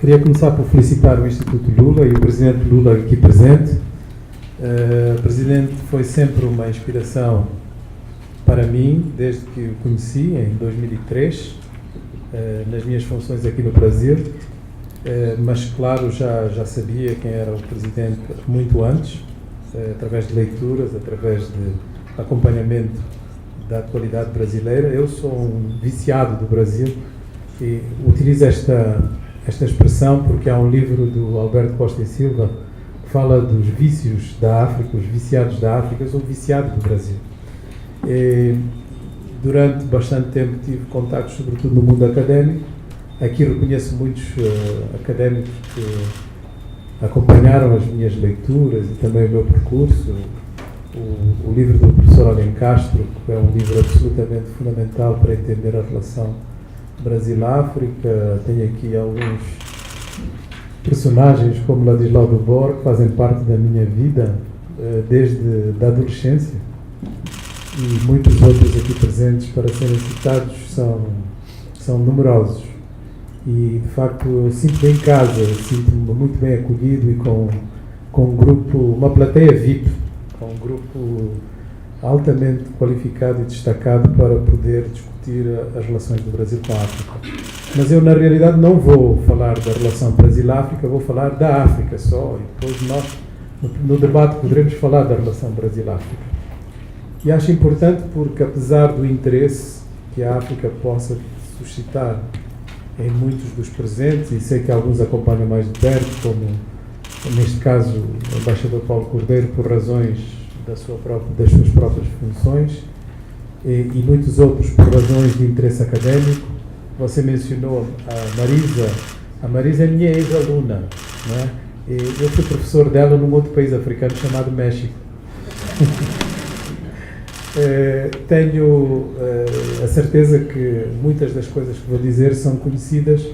Queria começar por felicitar o Instituto Lula e o Presidente Lula aqui presente. O Presidente foi sempre uma inspiração para mim, desde que o conheci, em 2003, nas minhas funções aqui no Brasil. Mas, claro, já sabia quem era o Presidente muito antes, através de leituras, através de acompanhamento da atualidade brasileira. Eu sou um viciado do Brasil e utilizo esta expressão porque há um livro do Alberto Costa e Silva que fala dos vícios da África, os viciados da África. Eu sou viciado do Brasil. E, durante bastante tempo tive contactos, sobretudo no mundo académico. Aqui reconheço muitos académicos que acompanharam as minhas leituras e também o meu percurso. O livro do professor Alencastro, que é um livro absolutamente fundamental para entender a relação Brasil-África. Tenho aqui alguns personagens como Ladislau Dubor, que fazem parte da minha vida desde a adolescência, e muitos outros aqui presentes para serem citados são numerosos. E, de facto, eu sinto-me em casa, sinto-me muito bem acolhido e com um grupo, uma plateia VIP, com um grupo altamente qualificado e destacado para poder discutir as relações do Brasil com a África. Mas eu, na realidade, não vou falar da relação Brasil-África, vou falar da África só, e depois nós, no debate, poderemos falar da relação Brasil-África. E acho importante porque, apesar do interesse que a África possa suscitar em muitos dos presentes, e sei que alguns acompanham mais de perto, como neste caso o embaixador Paulo Cordeiro, por razões das suas próprias funções, e muitos outros por razões de interesse académico. Você mencionou a Marisa. A Marisa é minha ex-aluna, não é? E eu fui professor dela num outro país africano chamado México. Tenho a certeza que muitas das coisas que vou dizer são conhecidas,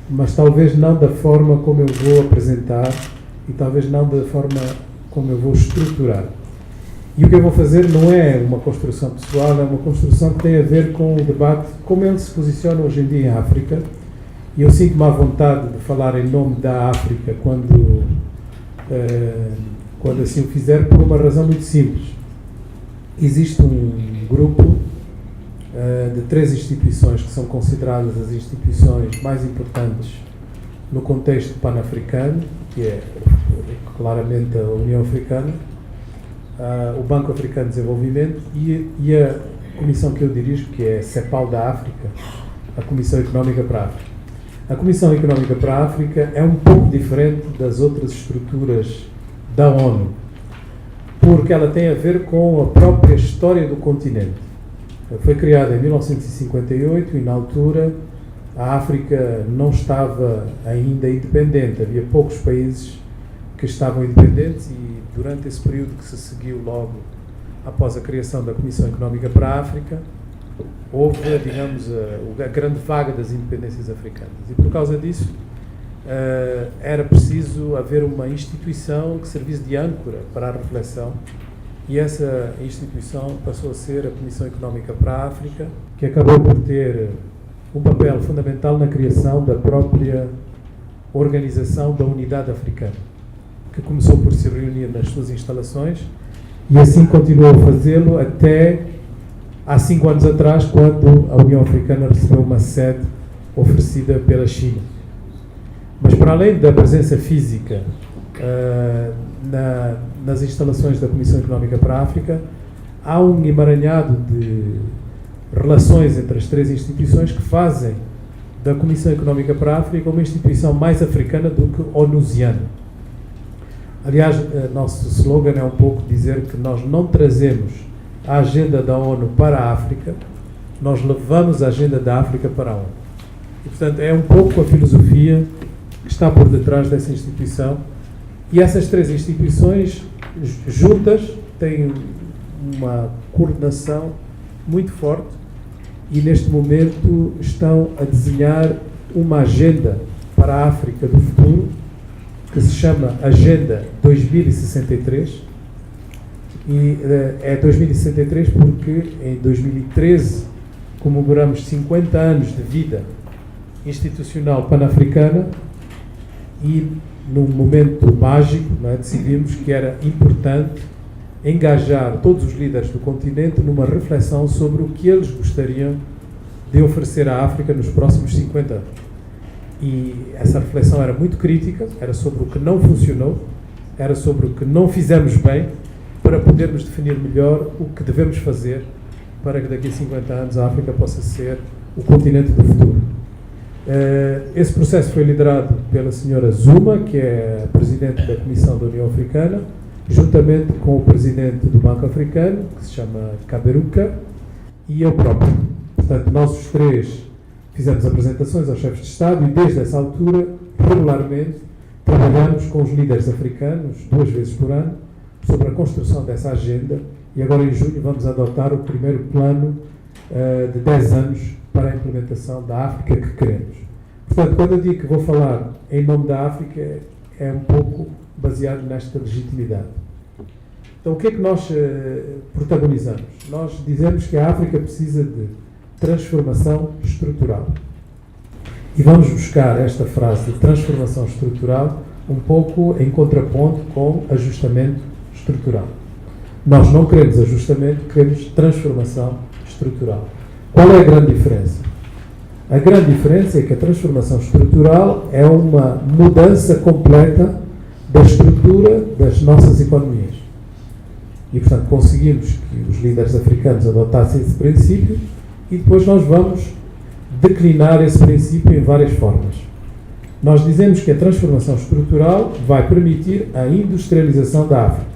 mas talvez não da forma como eu vou apresentar e talvez não da forma como eu vou estruturar. E o que eu vou fazer não é uma construção pessoal, é uma construção que tem a ver com o debate, como ele se posiciona hoje em dia em África. E eu sinto-me à vontade de falar em nome da África quando assim o fizer, por uma razão muito simples. Existe um grupo de 3 instituições que são consideradas as instituições mais importantes no contexto pan-africano, que é claramente a União Africana, o Banco Africano de Desenvolvimento e a comissão que eu dirijo, que é a CEPAL da África, a Comissão Económica para a África. A Comissão Económica para a África é um pouco diferente das outras estruturas da ONU, porque ela tem a ver com a própria história do continente. Foi criada em 1958 e, na altura, a África não estava ainda independente. Havia poucos países que estavam independentes e, durante esse período que se seguiu logo após a criação da Comissão Económica para a África, houve, digamos, a grande vaga das independências africanas. E, por causa disso, era preciso haver uma instituição que servisse de âncora para a reflexão, e essa instituição passou a ser a Comissão Económica para a África, que acabou por ter um papel fundamental na criação da própria Organização da Unidade Africana, que começou por se reunir nas suas instalações e assim continuou a fazê-lo até há 5 anos atrás, quando a União Africana recebeu uma sede oferecida pela China. Mas, para além da presença física nas instalações da Comissão Económica para a África, há um emaranhado de relações entre as 3 instituições que fazem da Comissão Económica para a África uma instituição mais africana do que onusiana. Aliás, nosso slogan é um pouco dizer que nós não trazemos a agenda da ONU para a África, nós levamos a agenda da África para a ONU. E, portanto, é um pouco a filosofia que está por detrás dessa instituição. E essas 3 instituições juntas têm uma coordenação muito forte e, neste momento, estão a desenhar uma agenda para a África do futuro, que se chama Agenda 2063. E é 2063 porque em 2013 comemoramos 50 anos de vida institucional pan-africana e num momento mágico, não é, decidimos que era importante engajar todos os líderes do continente numa reflexão sobre o que eles gostariam de oferecer à África nos próximos 50 anos. E essa reflexão era muito crítica, era sobre o que não funcionou, era sobre o que não fizemos bem, para podermos definir melhor o que devemos fazer para que daqui a 50 anos a África possa ser o continente do futuro. Esse processo foi liderado pela senhora Zuma, que é a presidente da Comissão da União Africana, juntamente com o presidente do Banco Africano, que se chama Kaberuka, e eu próprio. Portanto, nós os três fizemos apresentações aos chefes de Estado e, desde essa altura, regularmente, trabalhamos com os líderes africanos, 2 vezes por ano, sobre a construção dessa agenda, e agora em junho vamos adotar o primeiro plano de 10 anos para a implementação da África que queremos. Portanto, quando eu digo que vou falar em nome da África, é um pouco baseado nesta legitimidade. Então, o que é que nós protagonizamos? Nós dizemos que a África precisa de transformação estrutural. E vamos buscar esta frase de transformação estrutural um pouco em contraponto com ajustamento estrutural. Nós não queremos ajustamento, queremos transformação estrutural. Qual é a grande diferença? A grande diferença é que a transformação estrutural é uma mudança completa da estrutura das nossas economias. E, portanto, conseguimos que os líderes africanos adotassem esse princípio e depois nós vamos declinar esse princípio em várias formas. Nós dizemos que a transformação estrutural vai permitir a industrialização da África.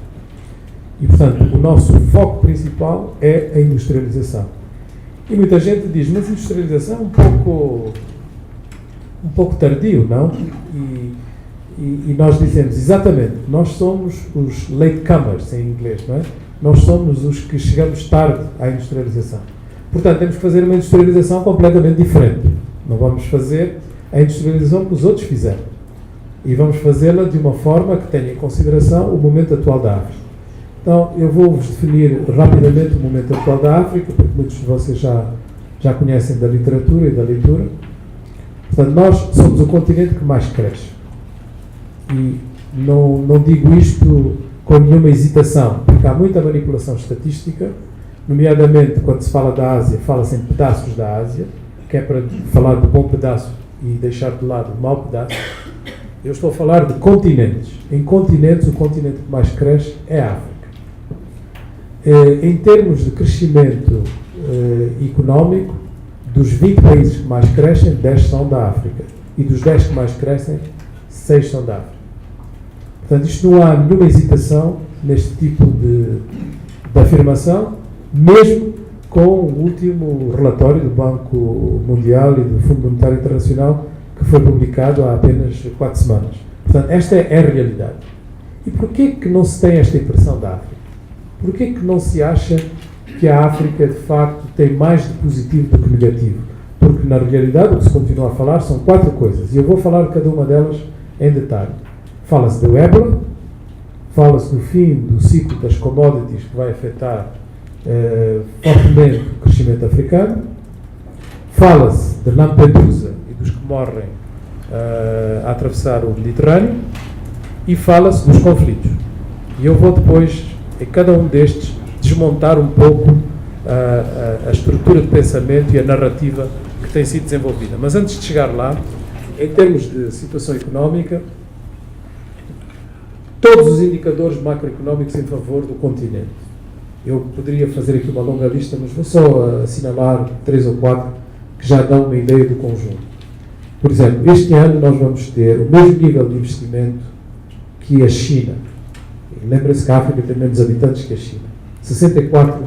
E, portanto, o nosso foco principal é a industrialização. E muita gente diz, mas a industrialização é um pouco tardio, não? E nós dizemos, exatamente, nós somos os latecomers, em inglês, não é? Nós somos os que chegamos tarde à industrialização. Portanto, temos que fazer uma industrialização completamente diferente. Não vamos fazer a industrialização que os outros fizeram. E vamos fazê-la de uma forma que tenha em consideração o momento atual da África. Então, eu vou-vos definir rapidamente o momento atual da África, porque muitos de vocês já conhecem da literatura e da leitura. Portanto, nós somos o continente que mais cresce. E não digo isto com nenhuma hesitação, porque há muita manipulação estatística, nomeadamente quando se fala da Ásia, fala-se em pedaços da Ásia, que é para falar do bom pedaço e deixar de lado o mau pedaço. Eu estou a falar de continentes. Em continentes, o continente que mais cresce é a África. Em termos de crescimento económico, dos 20 países que mais crescem, 10 são da África. E dos 10 que mais crescem, 6 são da África. Portanto, isto não há nenhuma hesitação neste tipo de afirmação, mesmo com o último relatório do Banco Mundial e do Fundo Monetário Internacional, que foi publicado há apenas 4 semanas. Portanto, esta é a realidade. E porquê que não se tem esta impressão da África? Porquê que não se acha que a África, de facto, tem mais de positivo do que negativo? Porque, na realidade, o que se continua a falar são 4 coisas. E eu vou falar de cada uma delas em detalhe. Fala-se do ébola, fala-se do fim do ciclo das commodities que vai afetar fortemente o crescimento africano, fala-se de Lampedusa e dos que morrem a atravessar o Mediterrâneo e fala-se dos conflitos. E eu vou depois, em cada um destes, desmontar um pouco a estrutura de pensamento e a narrativa que tem sido desenvolvida. Mas antes de chegar lá, em termos de situação económica, todos os indicadores macroeconómicos em favor do continente. Eu poderia fazer aqui uma longa lista, mas vou só assinalar 3 ou 4 que já dão uma ideia do conjunto. Por exemplo, este ano nós vamos ter o mesmo nível de investimento que a China. Lembra-se que a África tem menos habitantes que a China. 64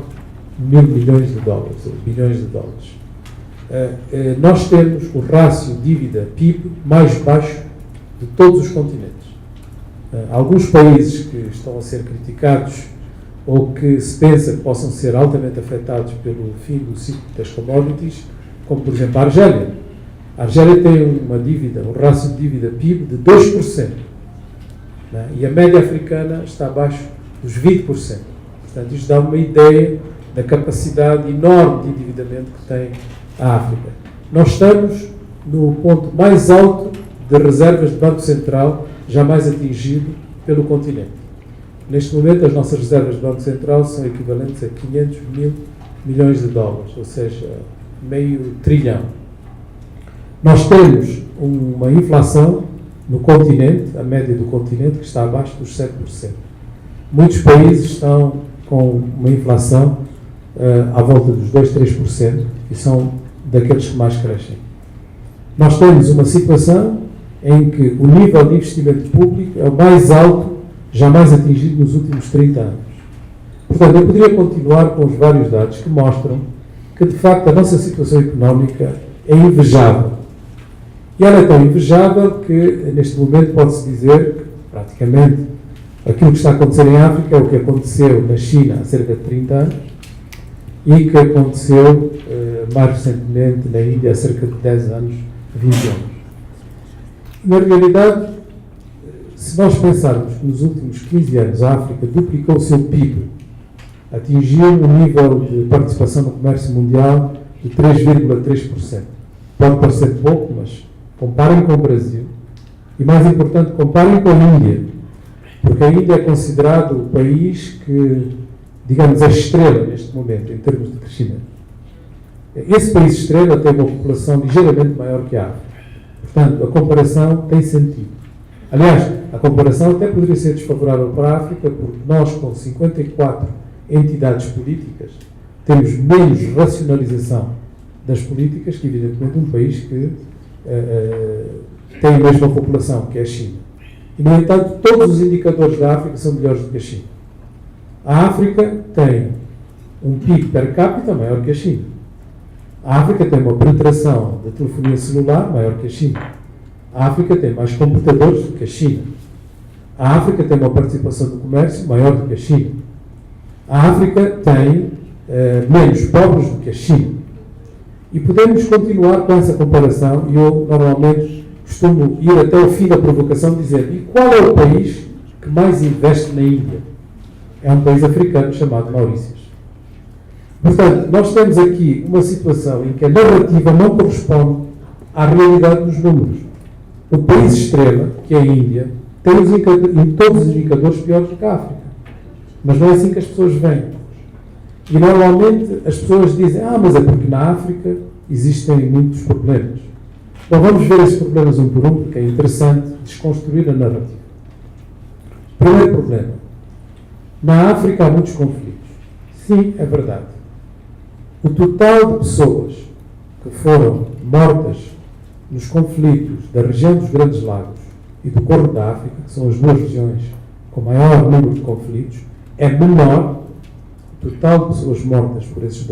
mil milhões de dólares, ou bilhões de dólares. Nós temos o rácio dívida-PIB mais baixo de todos os continentes. Alguns países que estão a ser criticados ou que se pensa que possam ser altamente afetados pelo fim do ciclo das commodities, como por exemplo a Argélia. A Argélia tem uma dívida, um rácio de dívida-PIB de 2%. E a média africana está abaixo dos 20%. Portanto, isto dá uma ideia da capacidade enorme de endividamento que tem a África. Nós estamos no ponto mais alto de reservas de Banco Central jamais atingido pelo continente. Neste momento, as nossas reservas de Banco Central são equivalentes a 500 mil milhões de dólares, ou seja, meio trilhão. Nós temos uma inflação no continente, a média do continente, que está abaixo dos 7%. Muitos países estão com uma inflação à volta dos 2, 3%, e são daqueles que mais crescem. Nós temos uma situação em que o nível de investimento público é o mais alto jamais atingido nos últimos 30 anos. Portanto, eu poderia continuar com os vários dados que mostram que, de facto, a nossa situação económica é invejável. E ela é tão invejável que, neste momento, pode-se dizer que, praticamente, aquilo que está a acontecer em África é o que aconteceu na China há cerca de 30 anos e que aconteceu mais recentemente na Índia há cerca de 10 anos, 20 anos. Na realidade, se nós pensarmos que nos últimos 15 anos a África duplicou o seu PIB, atingiu um nível de participação no comércio mundial de 3,3%. Pode parecer pouco, mas comparem com o Brasil e, mais importante, comparem com a Índia, porque a Índia é considerado o país que, digamos, é estrela neste momento, em termos de crescimento. Esse país estrela tem uma população ligeiramente maior que a África. Portanto, a comparação tem sentido. Aliás, a comparação até poderia ser desfavorável para a África, porque nós, com 54 entidades políticas, temos menos racionalização das políticas que, evidentemente, um país que tem a mesma população, que é a China. E, no entanto, todos os indicadores da África são melhores do que a China. A África tem um PIB per capita maior que a China. A África tem uma penetração da telefonia celular maior que a China. A África tem mais computadores do que a China. A África tem uma participação no comércio maior do que a China. A África tem menos pobres do que a China. E podemos continuar com essa comparação, e eu normalmente costumo ir até o fim da provocação dizendo: e qual é o país que mais investe na Índia? É um país africano chamado Maurícias. Portanto, nós temos aqui uma situação em que a narrativa não corresponde à realidade dos números. O país estrela, que é a Índia, tem todos os indicadores piores do que a África. Mas não é assim que as pessoas veem. E normalmente as pessoas dizem: mas é porque na África existem muitos problemas. Então vamos ver esses problemas um por um, porque é interessante desconstruir a narrativa. Primeiro problema. Na África há muitos conflitos. Sim, é verdade. O total de pessoas que foram mortas nos conflitos da região dos Grandes Lagos e do Corno da África, que são as duas regiões com maior número de conflitos, é menor. O total de pessoas mortas por essas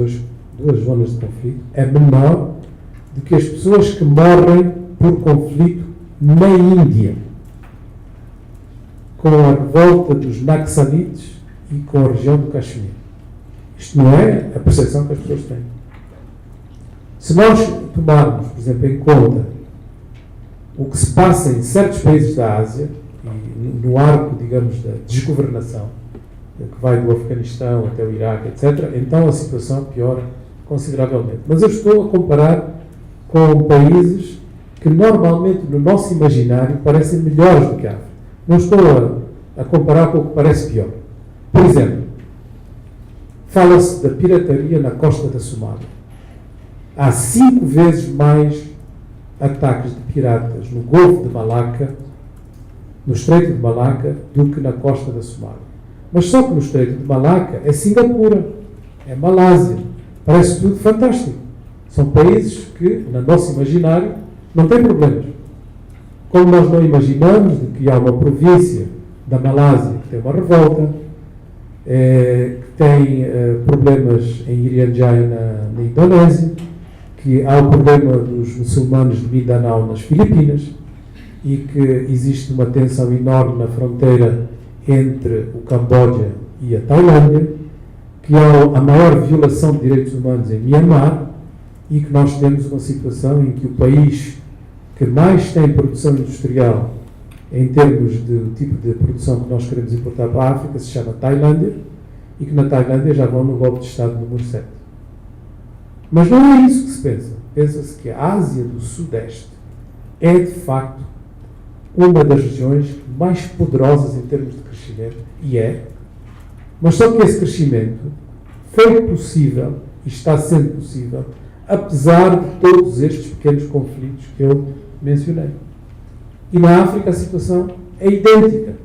duas zonas de conflito é menor do que as pessoas que morrem por conflito na Índia, com a revolta dos Naxalites e com a região do Caxemir. Isto não é a percepção que as pessoas têm. Se nós tomarmos, por exemplo, em conta o que se passa em certos países da Ásia, e no arco, digamos, da desgovernação, que vai do Afeganistão até o Iraque, etc., então a situação piora consideravelmente. Mas eu estou a comparar com países que normalmente no nosso imaginário parecem melhores do que a África. Não estou a comparar com o que parece pior. Por exemplo, fala-se da pirataria na costa da Somália. Há 5 vezes mais ataques de piratas no Golfo de Malaca, no Estreito de Malaca, do que na costa da Somália. Mas só que no Estreito de Malaca é Singapura, é Malásia. Parece tudo fantástico. São países que, no nosso imaginário, não têm problemas. Como nós não imaginamos de que há uma província da Malásia que tem uma revolta, que tem problemas em Irian Jaya na Indonésia, que há o problema dos muçulmanos de Mindanao nas Filipinas e que existe uma tensão enorme na fronteira entre o Camboja e a Tailândia, que há a maior violação de direitos humanos em Myanmar e que nós temos uma situação em que o país que mais tem produção industrial em termos do tipo de produção que nós queremos importar para a África se chama Tailândia e que na Tailândia já vão no golpe de Estado número 7. Mas não é isso que se pensa. Pensa-se que a Ásia do Sudeste é, de facto, uma das regiões mais poderosas em termos de crescimento, e mas só que esse crescimento foi possível, e está sendo possível, apesar de todos estes pequenos conflitos que eu mencionei. E na África a situação é idêntica.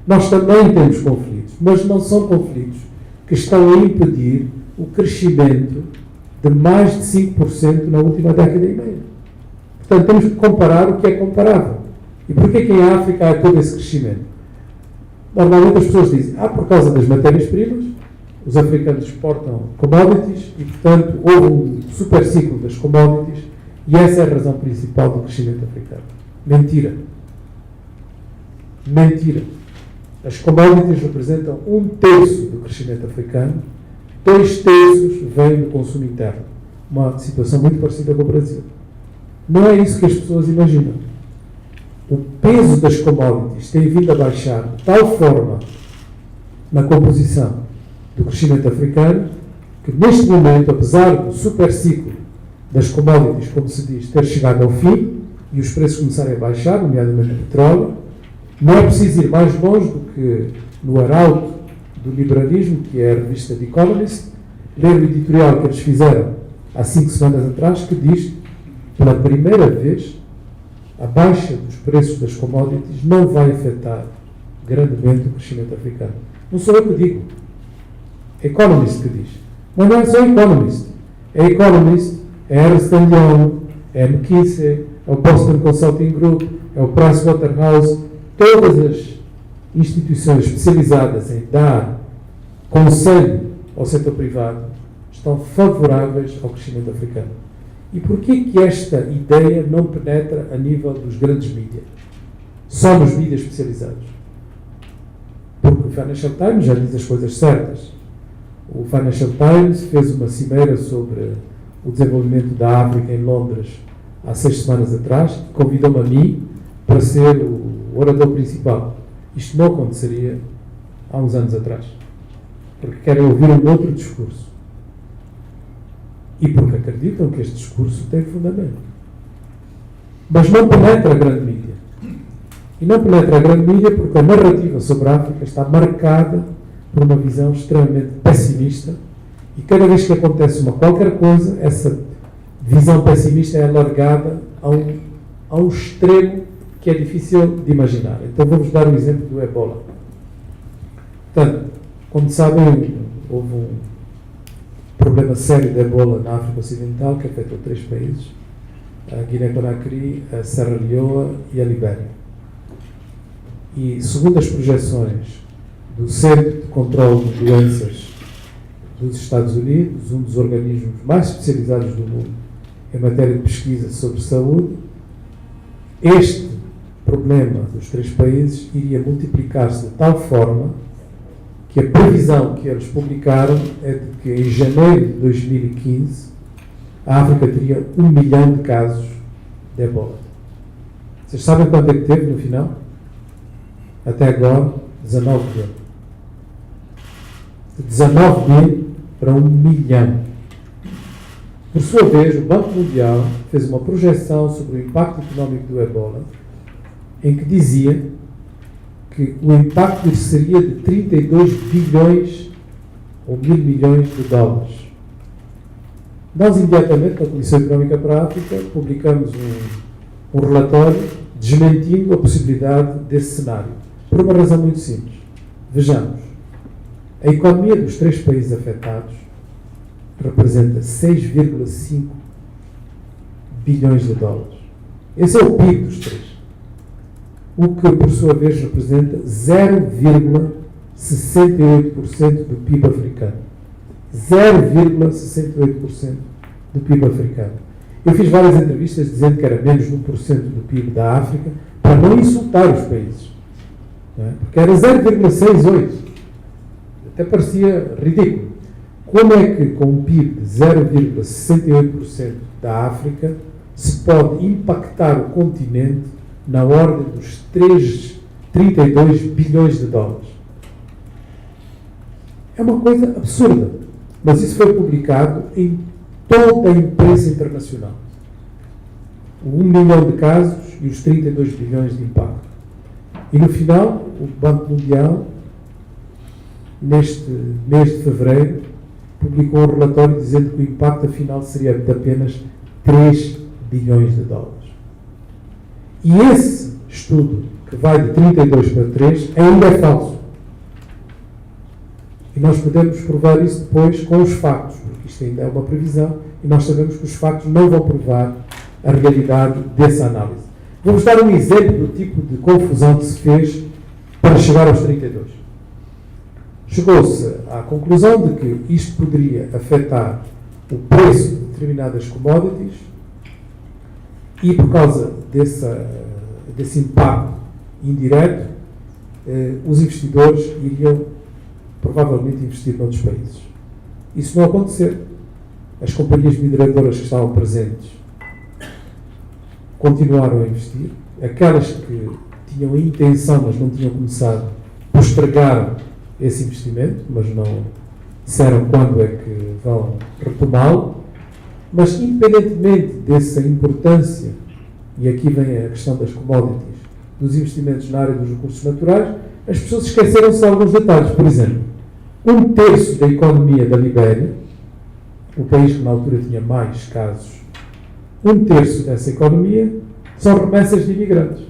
Nós também temos conflitos, mas não são conflitos que estão a impedir o crescimento de mais de 5% na última década e meia. Portanto, temos que comparar o que é comparável. E porquê que em África há todo esse crescimento? Normalmente as pessoas dizem, por causa das matérias-primas, os africanos exportam commodities e, portanto, houve um super ciclo das commodities e essa é a razão principal do crescimento africano. Mentira. Mentira. As commodities representam 1/3 do crescimento africano, 2/3 vêm do consumo interno. Uma situação muito parecida com o Brasil. Não é isso que as pessoas imaginam. O peso das commodities tem vindo a baixar de tal forma na composição do crescimento africano que, neste momento, apesar do super ciclo das commodities, como se diz, ter chegado ao fim e os preços começarem a baixar, nomeadamente o petróleo, não é preciso ir mais longe do que no arauto do liberalismo, que é a revista The Economist, ler o editorial que eles fizeram há 5 semanas atrás, que diz, pela primeira vez, a baixa dos preços das commodities não vai afetar grandemente o crescimento africano. Não sou eu que digo. É Economist que diz. Mas não é só Economist. É Economist, é Ernst & Young, é McKinsey, é o Boston Consulting Group, é o Pricewaterhouse, todas as instituições especializadas em dar conselho ao setor privado estão favoráveis ao crescimento africano. E porquê que esta ideia não penetra a nível dos grandes mídias? Só nos mídias especializados? Porque o Financial Times já diz as coisas certas. O Financial Times fez uma cimeira sobre o desenvolvimento da África em Londres há 6 semanas atrás e convidou-me a mim para ser o orador principal. Isto não aconteceria há uns anos atrás. Porque querem ouvir um outro discurso. E porque acreditam que este discurso tem fundamento. Mas não penetra a grande mídia. E não penetra a grande mídia porque a narrativa sobre a África está marcada por uma visão extremamente pessimista e cada vez que acontece qualquer coisa, essa visão pessimista é alargada a um extremo que é difícil de imaginar. Então vamos dar o exemplo do Ebola. Portanto, como sabem, houve um problema sério de Ebola na África Ocidental que afetou 3 países, a Guiné-Conakry, a Serra Leoa e a Libéria. E segundo as projeções do Centro de Controlo de Doenças dos Estados Unidos, um dos organismos mais especializados do mundo em matéria de pesquisa sobre saúde, este problema dos 3 países iria multiplicar-se de tal forma que a previsão que eles publicaram é de que em janeiro de 2015 a África teria 1 milhão de casos de Ebola. Vocês sabem quanto é que teve no final? Até agora, 19 mil. De 19 mil para 1 milhão. Por sua vez, o Banco Mundial fez uma projeção sobre o impacto económico do Ebola, em que dizia que o impacto seria de 32 bilhões ou 1.000 milhões de dólares. Nós, imediatamente, na Comissão Económica para a África, publicamos um relatório desmentindo a possibilidade desse cenário, por uma razão muito simples. Vejamos, a economia dos 3 países afetados representa 6,5 bilhões de dólares. Esse é o PIB dos 3. O que, por sua vez, representa 0,68% do PIB africano. 0,68% do PIB africano. Eu fiz várias entrevistas dizendo que era menos de 1% do PIB da África, para não insultar os países. Não é? Porque era 0,68%. Até parecia ridículo. Como é que, com um PIB de 0,68% da África, se pode impactar o continente na ordem dos 32 bilhões de dólares? É uma coisa absurda. Mas isso foi publicado em toda a imprensa internacional. O 1 milhão de casos e os 32 bilhões de impacto. E no final, o Banco Mundial, neste mês de fevereiro, publicou um relatório dizendo que o impacto afinal seria de apenas 3 bilhões de dólares. E esse estudo, que vai de 32 para 3, ainda é falso. E nós podemos provar isso depois com os factos, porque isto ainda é uma previsão, e nós sabemos que os factos não vão provar a realidade dessa análise. Vamos dar um exemplo do tipo de confusão que se fez para chegar aos 32. Chegou-se à conclusão de que isto poderia afetar o preço de determinadas commodities e, por causa desse impacto indireto, os investidores iriam provavelmente investir noutros países. Isso não aconteceu. As companhias mineradoras que estavam presentes continuaram a investir. Aquelas que tinham a intenção, mas não tinham começado, postergaram esse investimento, mas não disseram quando é que vão retomá-lo. Mas, independentemente dessa importância, e aqui vem a questão das commodities, dos investimentos na área dos recursos naturais, as pessoas esqueceram-se de alguns detalhes. Por exemplo, 1/3 da economia da Libéria, o país que na altura tinha mais casos, 1/3 dessa economia são remessas de imigrantes.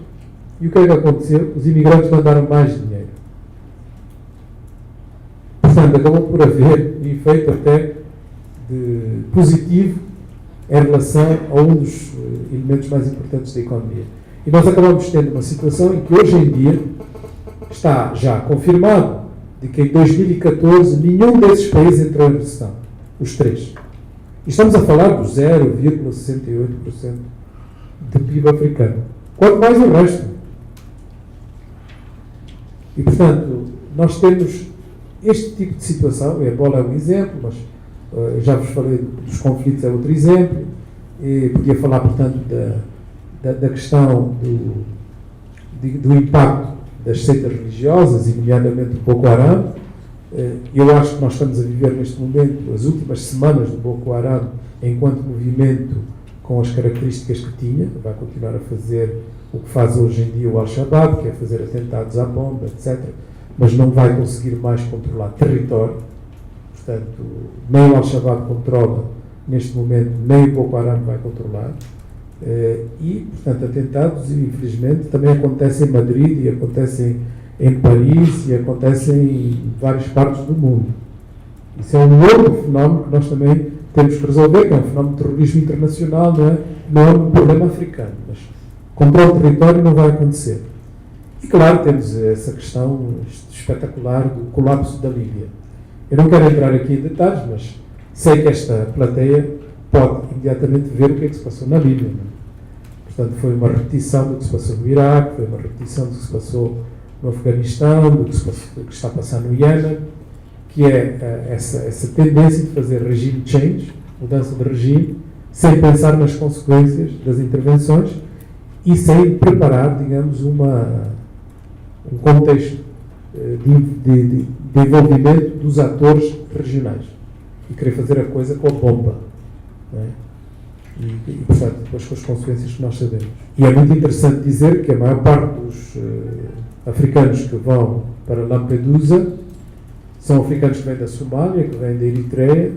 E o que é que aconteceu? Os imigrantes mandaram mais dinheiro. Portanto, acabou por haver um efeito até positivo em relação a um dos elementos mais importantes da economia. E nós acabamos tendo uma situação em que hoje em dia está já confirmado de que em 2014 nenhum desses países entrou em recessão. Os 3. E estamos a falar do 0,68% de PIB africano. Quanto mais o resto. E, portanto, nós temos este tipo de situação. O Ebola é um exemplo, mas já vos falei dos conflitos, é outro exemplo. E podia falar, portanto, da questão do impacto das seitas religiosas, e nomeadamente do Boko Haram. Eu acho que nós estamos a viver neste momento as últimas semanas do Boko Haram enquanto movimento com as características que tinha. Vai continuar a fazer o que faz hoje em dia o Al-Shabaab, que é fazer atentados à bomba, etc. Mas não vai conseguir mais controlar território. Portanto, nem o Al-Shabaab controla neste momento, nem o Boko Haram vai controlar. E, portanto, atentados, infelizmente, também acontecem em Madrid, e acontecem em Paris, e acontecem em várias partes do mundo. Isso é um outro fenómeno que nós também temos que resolver, que é um fenómeno de terrorismo internacional, não é um problema africano. Mas controle do território não vai acontecer. E, claro, temos essa questão espetacular do colapso da Líbia. Eu não quero entrar aqui em detalhes, mas sei que esta plateia pode imediatamente ver o que é que se passou na Líbia. Portanto, foi uma repetição do que se passou no Iraque, foi uma repetição do que se passou no Afeganistão, do que está a passar no Iêmen, que é essa tendência de fazer regime change, mudança de regime, sem pensar nas consequências das intervenções e sem preparar, digamos, um contexto de envolvimento dos atores regionais e querer fazer a coisa com a bomba, não é? E, portanto, depois com as consequências que nós sabemos. E é muito interessante dizer que a maior parte dos africanos que vão para Lampedusa são africanos que vêm da Somália, que vêm da Eritreia.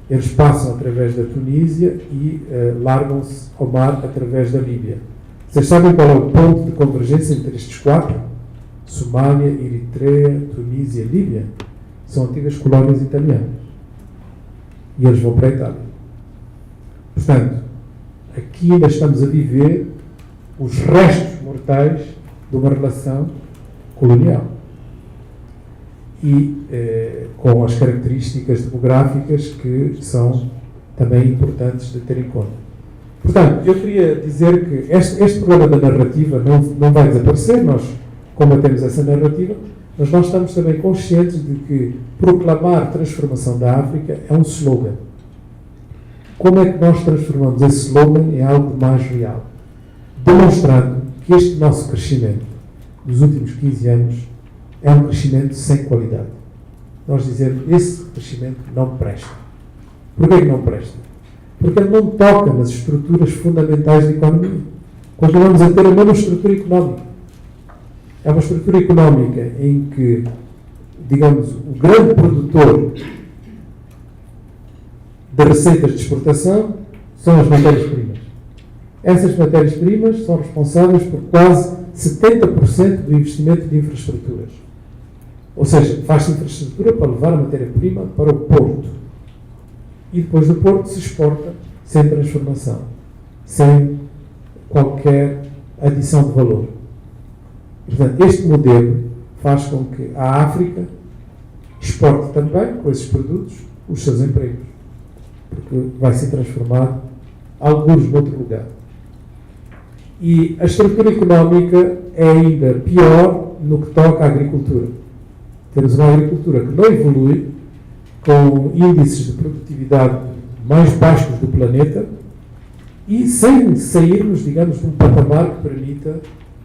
Eles passam através da Tunísia e largam-se ao mar através da Líbia. Vocês sabem qual é o ponto de convergência entre estes 4? Somália, Eritreia, Tunísia e Líbia são antigas colónias italianas. E eles vão para a Itália. Portanto, aqui ainda estamos a viver os restos mortais de uma relação colonial. E com as características demográficas que são também importantes de ter em conta. Portanto, eu queria dizer que este problema da narrativa não vai desaparecer, nós combatemos essa narrativa, mas nós estamos também conscientes de que proclamar transformação da África é um slogan. Como é que nós transformamos esse slogan em algo mais real? Demonstrando que este nosso crescimento dos últimos 15 anos é um crescimento sem qualidade. Nós dizemos que esse crescimento não presta. Porquê que não presta? Porque ele não toca nas estruturas fundamentais da economia. Continuamos a ter a mesma estrutura económica. É uma estrutura económica em que, digamos, o grande produtor de receitas de exportação são as matérias-primas. Essas matérias-primas são responsáveis por quase 70% do investimento de infraestruturas. Ou seja, faz-se infraestrutura para levar a matéria-prima para o porto. E depois do porto se exporta sem transformação, sem qualquer adição de valor. Portanto, este modelo faz com que a África exporte também, com esses produtos, os seus empregos. Porque vai ser transformado alguns noutro lugar. E a estrutura económica é ainda pior no que toca à agricultura. Temos uma agricultura que não evolui, com índices de produtividade mais baixos do planeta e sem sairmos, digamos, de um patamar que permita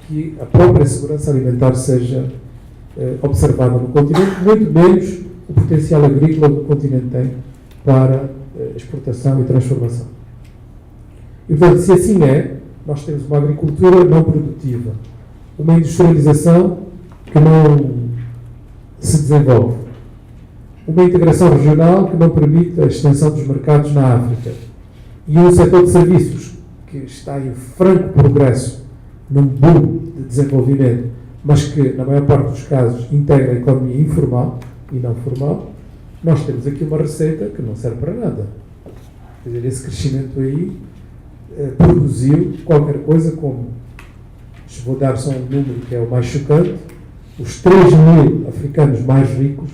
que a própria segurança alimentar seja observada no continente, muito menos o potencial agrícola que o continente tem para exportação e transformação. E, portanto, se assim é, nós temos uma agricultura não produtiva, uma industrialização que não se desenvolve, uma integração regional que não permite a extensão dos mercados na África e um setor de serviços que está em franco progresso, num boom de desenvolvimento, mas que, na maior parte dos casos, integra a economia informal e não formal. Nós temos aqui uma receita que não serve para nada. Quer dizer, esse crescimento aí produziu qualquer coisa como, vou dar só um número que é o mais chocante, os 3.000 africanos mais ricos,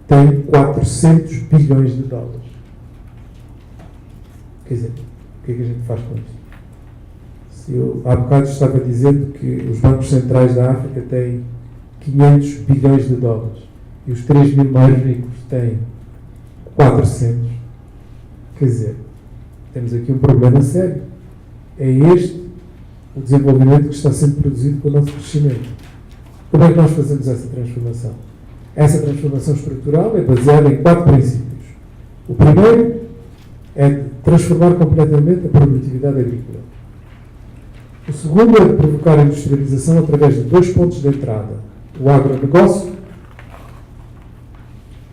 têm 400 bilhões de dólares. Quer dizer, o que é que a gente faz com isso? Se eu há bocado estava dizendo que os bancos centrais da África têm 500 bilhões de dólares e os 3.000 mais ricos têm 400. Quer dizer, temos aqui um problema sério. É este o desenvolvimento que está sendo produzido com o nosso crescimento. Como é que nós fazemos essa transformação? Essa transformação estrutural é baseada em 4 princípios. O primeiro é transformar completamente a produtividade agrícola. O segundo é de provocar a industrialização através de 2 pontos de entrada: o agronegócio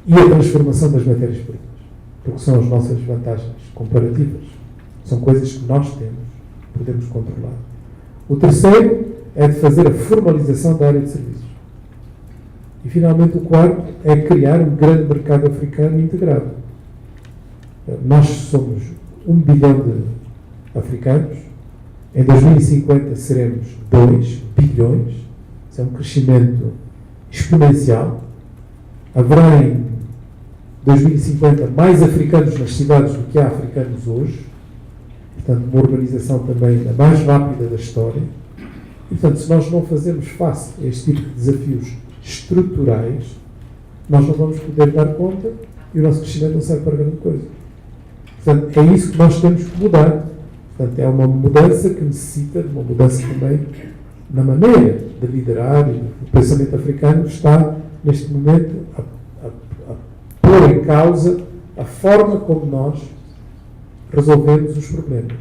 e a transformação das matérias-primas, porque são as nossas vantagens comparativas. São coisas que nós temos, podemos controlar. O terceiro é de fazer a formalização da área de serviços. E, finalmente, o quarto é criar um grande mercado africano integrado. Nós somos 1 bilhão de africanos. Em 2050 seremos 2 bilhões. Isso é um crescimento exponencial. Haverá em 2050 mais africanos nas cidades do que há africanos hoje. Portanto, uma urbanização também a mais rápida da história. E, portanto, se nós não fazermos face a este tipo de desafios estruturais, nós não vamos poder dar conta e o nosso crescimento não serve para grande coisa. Portanto, é isso que nós temos que mudar. Portanto, é uma mudança que necessita de uma mudança também na maneira de liderar. O pensamento africano está, neste momento, a pôr em causa a forma como nós resolvemos os problemas.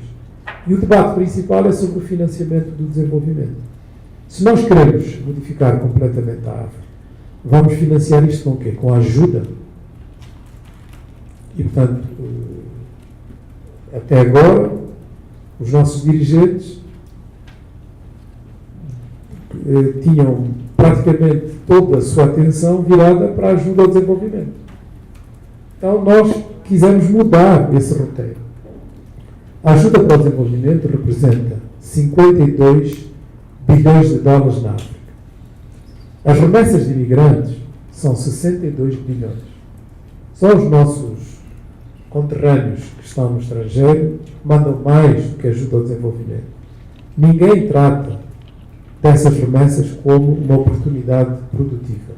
E o debate principal é sobre o financiamento do desenvolvimento. Se nós queremos modificar completamente a África, vamos financiar isto com o quê? Com a ajuda. E, portanto, até agora, os nossos dirigentes tinham praticamente toda a sua atenção virada para a ajuda ao desenvolvimento. Então, nós quisemos mudar esse roteiro. A ajuda para o desenvolvimento representa 52 bilhões de dólares na África. As remessas de imigrantes são 62 bilhões. Só os nossos conterrâneos que estão no estrangeiro mandam mais do que ajuda ao desenvolvimento. Ninguém trata dessas remessas como uma oportunidade produtiva.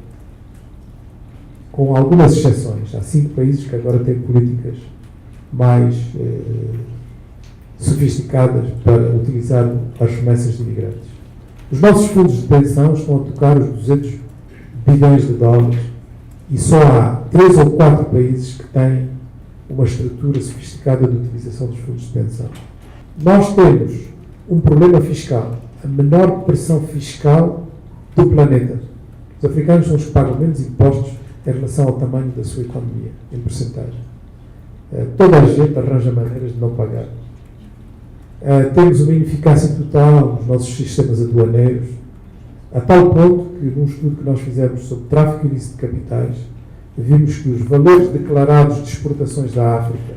Com algumas exceções. Há 5 países que agora têm políticas mais sofisticadas para utilizar as remessas de imigrantes. Os nossos fundos de pensão estão a tocar os 200 bilhões de dólares e só há 3 ou 4 países que têm uma estrutura sofisticada de utilização dos fundos de pensão. Nós temos um problema fiscal, a menor pressão fiscal do planeta. Os africanos são os que pagam menos impostos em relação ao tamanho da sua economia, em percentagem. Toda a gente arranja maneiras de não pagar. Temos uma ineficácia total nos nossos sistemas aduaneiros, a tal ponto que, num estudo que nós fizemos sobre tráfico ilícito de capitais, vimos que os valores declarados de exportações da África,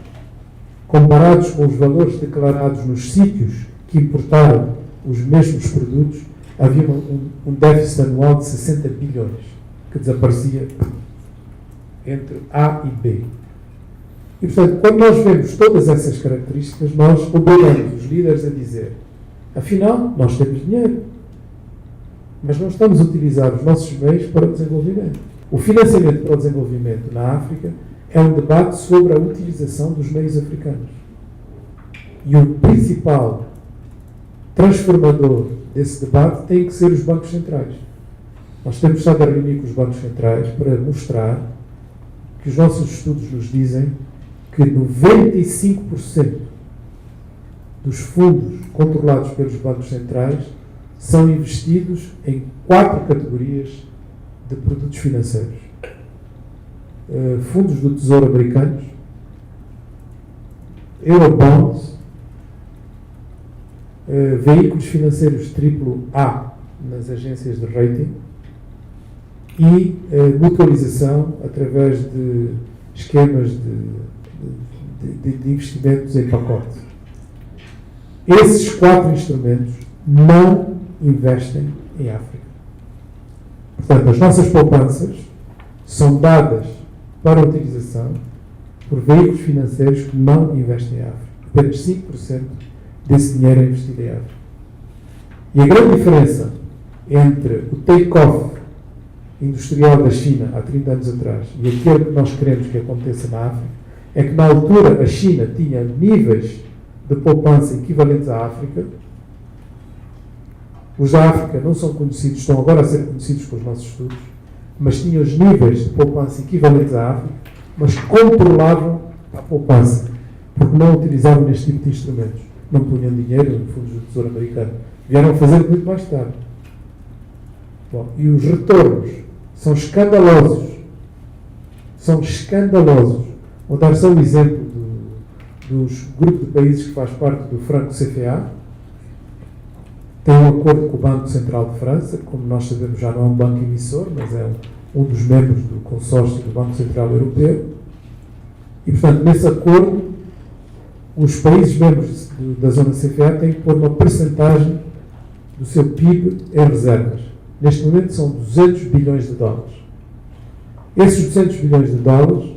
comparados com os valores declarados nos sítios que importaram os mesmos produtos, havia um déficit anual de 60 bilhões, que desaparecia entre A e B. E, portanto, quando nós vemos todas essas características, nós obrigamos os líderes a dizer: afinal, nós temos dinheiro, mas não estamos a utilizar os nossos meios para o desenvolvimento. O financiamento para o desenvolvimento na África é um debate sobre a utilização dos meios africanos. E o principal transformador desse debate tem que ser os bancos centrais. Nós temos estado a reunir com os bancos centrais para mostrar que os nossos estudos nos dizem que 95% dos fundos controlados pelos bancos centrais são investidos em 4 categorias de produtos financeiros. Fundos do Tesouro americanos, Eurobonds, veículos financeiros AAA nas agências de rating e mutualização através de esquemas de investimentos em pacote. Esses 4 instrumentos não investem em África. Portanto, as nossas poupanças são dadas para utilização por veículos financeiros que não investem em África. Apenas 5% desse dinheiro é investido em África. E a grande diferença entre o take-off industrial da China há 30 anos atrás e aquilo que nós queremos que aconteça na África é que, na altura, a China tinha níveis de poupança equivalentes à África. Os da África não são conhecidos, estão agora a ser conhecidos com os nossos estudos, mas tinham os níveis de poupança equivalentes à África, mas controlavam a poupança, porque não utilizavam este tipo de instrumentos. Não punham dinheiro em fundos do Tesouro americano. Vieram fazer muito mais tarde. Bom, e os retornos são escandalosos. São escandalosos. Vou dar só um exemplo dos grupos de países que faz parte do Franco CFA. Tem um acordo com o Banco Central de França, como nós sabemos já não é um banco emissor, mas é um dos membros do consórcio do Banco Central Europeu. E, portanto, nesse acordo, os países membros da zona CFA têm que pôr uma percentagem do seu PIB em reservas. Neste momento são 200 bilhões de dólares. Esses 200 bilhões de dólares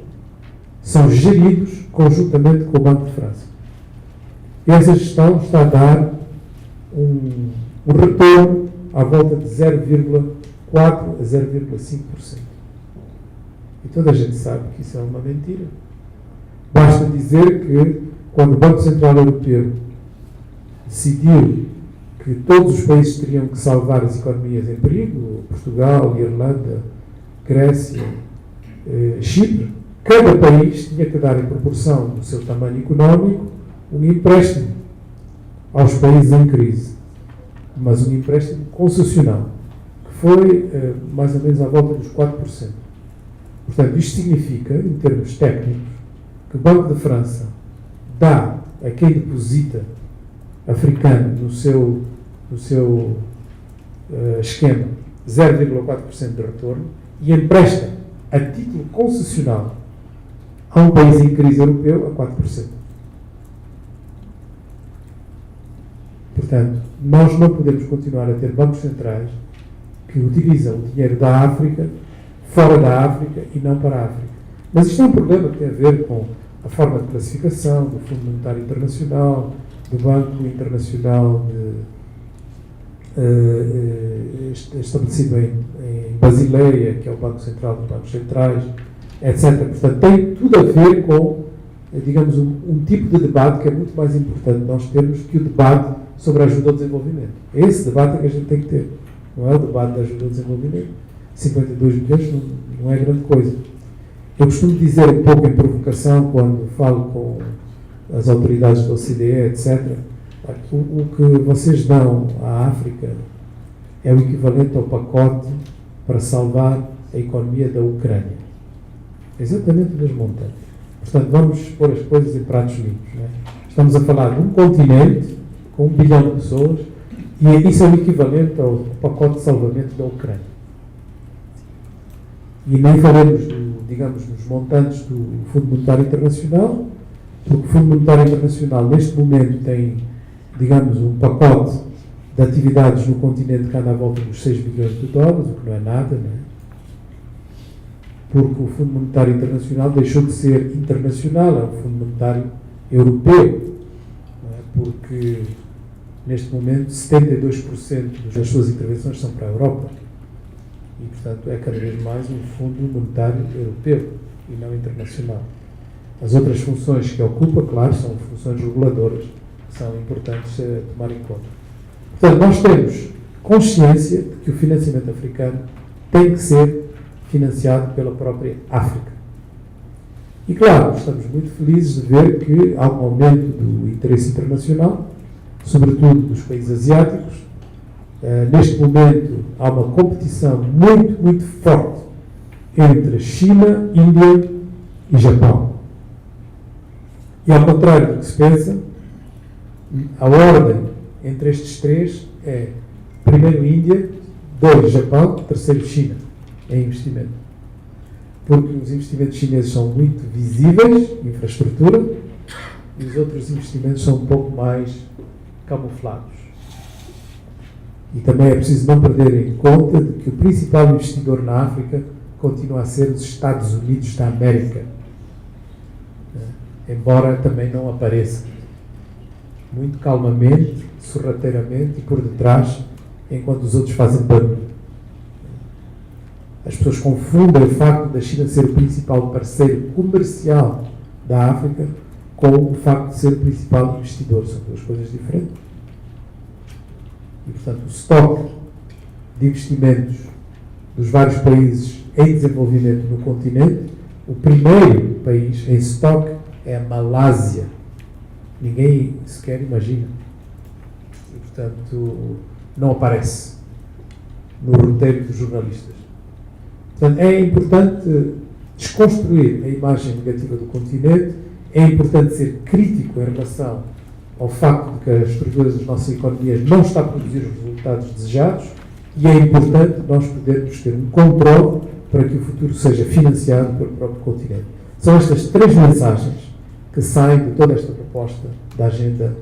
são geridos conjuntamente com o Banco de França. E essa gestão está a dar um retorno à volta de 0,4% a 0,5%. E toda a gente sabe que isso é uma mentira. Basta dizer que, quando o Banco Central Europeu decidiu que todos os países teriam que salvar as economias em perigo, Portugal, Irlanda, Grécia, Chipre, cada país tinha que dar, em proporção do seu tamanho económico, um empréstimo aos países em crise, mas um empréstimo concessional, que foi mais ou menos à volta dos 4%. Portanto, isto significa, em termos técnicos, que o Banco de França dá a quem deposita africano no seu esquema 0,4% de retorno e empresta a título concessional a um país em crise europeu a 4%. Portanto, nós não podemos continuar a ter bancos centrais que utilizam o dinheiro da África fora da África e não para a África. Mas isto é um problema que tem a ver com a forma de classificação do Fundo Monetário Internacional, do Banco Internacional estabelecido em Basileia, que é o Banco Central dos Bancos Centrais, etc. Portanto, tem tudo a ver com, digamos, um tipo de debate que é muito mais importante nós termos que o debate sobre a ajuda ao desenvolvimento. É esse debate que a gente tem que ter. Não é o debate da ajuda ao desenvolvimento. 52 milhões não é grande coisa. Eu costumo dizer um pouco em provocação, quando falo com as autoridades da OCDE, etc., O que vocês dão à África é o equivalente ao pacote para salvar a economia da Ucrânia. Exatamente das montanhas. Portanto, vamos pôr as coisas em pratos limpos. Não é? Estamos a falar de um continente com 1 bilhão de pessoas e isso é o equivalente ao pacote de salvamento da Ucrânia. E nem falamos, digamos, dos montantes do Fundo Monetário Internacional, porque o Fundo Monetário Internacional, neste momento, tem, digamos, um pacote de atividades no continente que anda à volta dos 6 bilhões de dólares, o que não é nada, não é? Porque o Fundo Monetário Internacional deixou de ser internacional, é um Fundo Monetário Europeu, não é? Porque, neste momento, 72% das suas intervenções são para a Europa. E, portanto, é cada vez mais um Fundo Monetário Europeu e não internacional. As outras funções que ocupa, claro, são funções reguladoras, que são importantes a tomar em conta. Portanto, nós temos consciência de que o financiamento africano tem que ser financiado pela própria África. E, claro, estamos muito felizes de ver que há um aumento do interesse internacional, sobretudo dos países asiáticos. Neste momento, há uma competição muito, muito forte entre China, Índia e Japão. E, ao contrário do que se pensa, a ordem entre estes três é primeiro Índia, 2 Japão, terceiro China, em investimento. Porque os investimentos chineses são muito visíveis, infraestrutura, e os outros investimentos são um pouco mais camuflados. E também é preciso não perder em conta de que o principal investidor na África continua a ser os Estados Unidos da América, embora também não apareça. Muito calmamente, sorrateiramente e por detrás, enquanto os outros fazem barulho. As pessoas confundem o facto da China ser o principal parceiro comercial da África com o facto de ser o principal investidor. São duas coisas diferentes. E, portanto, o estoque de investimentos dos vários países em desenvolvimento no continente, o primeiro país em estoque é a Malásia. Ninguém sequer imagina. E, portanto, não aparece no roteiro dos jornalistas. Portanto, é importante desconstruir a imagem negativa do continente, é importante ser crítico em relação ao facto de que a estrutura das nossas economias não está a produzir os resultados desejados e é importante nós podermos ter um controle para que o futuro seja financiado pelo próprio continente. São estas 3 mensagens que saem de toda esta proposta da Agenda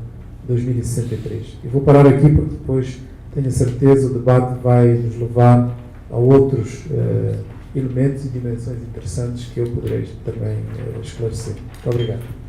2063. Eu vou parar aqui porque depois tenho a certeza o debate vai nos levar a outros elementos e dimensões interessantes que eu poderei também esclarecer. Muito obrigado.